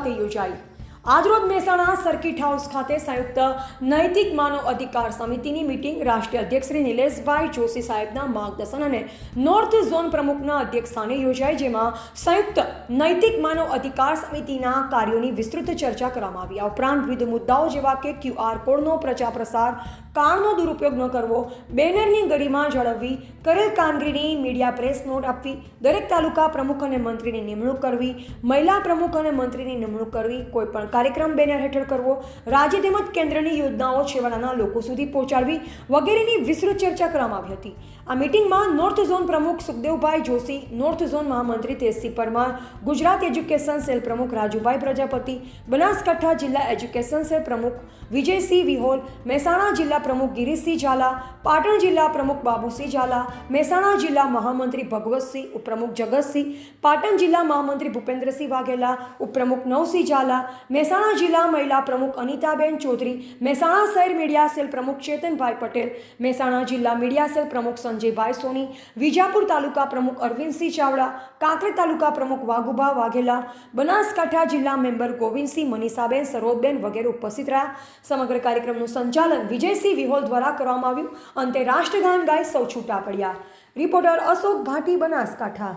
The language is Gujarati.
ખાતે યોજાઈ। આજરોજ મહેસાણા સર્કિટ હાઉસ ખાતે સંયુક્ત નૈતિક માનવ અધિકાર સમિતિની મીટિંગ રાષ્ટ્રીય અધ્યક્ષ શ્રી નિલેશભાઈ જોશી સાહેબના માર્ગદર્શન અને નોર્થ ઝોન પ્રમુખના અધ્યક્ષસ્થાને યોજાઈ, જેમાં સંયુક્ત નૈતિક માનવ અધિકાર સમિતિના કાર્યોની વિસ્તૃત ચર્ચા કરવામાં આવી। આ ઉપરાંત વિવિધ મુદ્દાઓ જેવા કે QR કોડનો પ્રચાર પ્રસાર, કારનો દુરુપયોગ ન કરવો, બેનરની ગરિમા જાળવવી, કરેલ કામગીરીની મીડિયા પ્રેસ નોટ આપવી, દરેક તાલુકા પ્રમુખ અને મંત્રીની નિમણૂક કરવી, મહિલા પ્રમુખ અને મંત્રીની નિમણૂક કરવી, કોઈપણ કાર્યક્રમ બેનર હેઠળ કરવો, રાજ્ય તેમજ કેન્દ્રની યોજનાઓ છેવાડાના લોકો સુધી પહોંચાડવી વગેરેની વિસ્તૃત ચર્ચા કરવામાં આવી હતી। આ મીટિંગમાં નોર્થ ઝોન પ્રમુખ સુખદેવભાઈ જોશી, નોર્થ ઝોન મહામંત્રી તેજસિંહ પરમાર, ગુજરાત એજ્યુકેશન સેલ પ્રમુખ રાજુભાઈ પ્રજાપતિ, બનાસકાંઠા જિલ્લા એજ્યુકેશન સેલ પ્રમુખ વિજયસિંહ વિહોલ, મહેસાણા જિલ્લા પ્રમુખ ગિરીશસિંહ ઝાલા, પાટણ જિલ્લા પ્રમુખ બાબુસિંહ ઝાલા, મહેસાણા જિલ્લા મહામંત્રી ભગવતસિંહ, ઉપપ્રમુખ જગતસિંહ, પાટણ જિલ્લા મહામંત્રી ભૂપેન્દ્રસિંહ વાઘેલા, ઉપપ્રમુખ નવસિંહ ઝાલા, મહેસાણા જિલ્લા મહિલા પ્રમુખ અનિતાબેન ચૌધરી, મહેસાણા શહેર મીડિયા સેલ પ્રમુખ ચેતનભાઈ પટેલ, મહેસાણા જિલ્લા મીડિયા સેલ પ્રમુખ સંજયભાઈ સોની, વિજાપુર તાલુકા પ્રમુખ અરવિંદસિંહ ચાવડા, કાંકરેજ તાલુકા પ્રમુખ વાઘુભા વાઘેલા, બનાસકાંઠા જિલ્લા મેમ્બર ગોવિંદસિંહ, મનીષાબેન, સરોજબેન વગેરે ઉપસ્થિત રહ્યા। સમગ્ર કાર્યક્રમનું સંચાલન વિજયસિંહ વિહોલ દ્વારા કરવામાં આવ્યું। અંતે રાષ્ટ્રગાન ગાઈ સૌ છૂટા પડ્યા। રિપોર્ટર અશોક ભાટી, બનાસકાંઠા।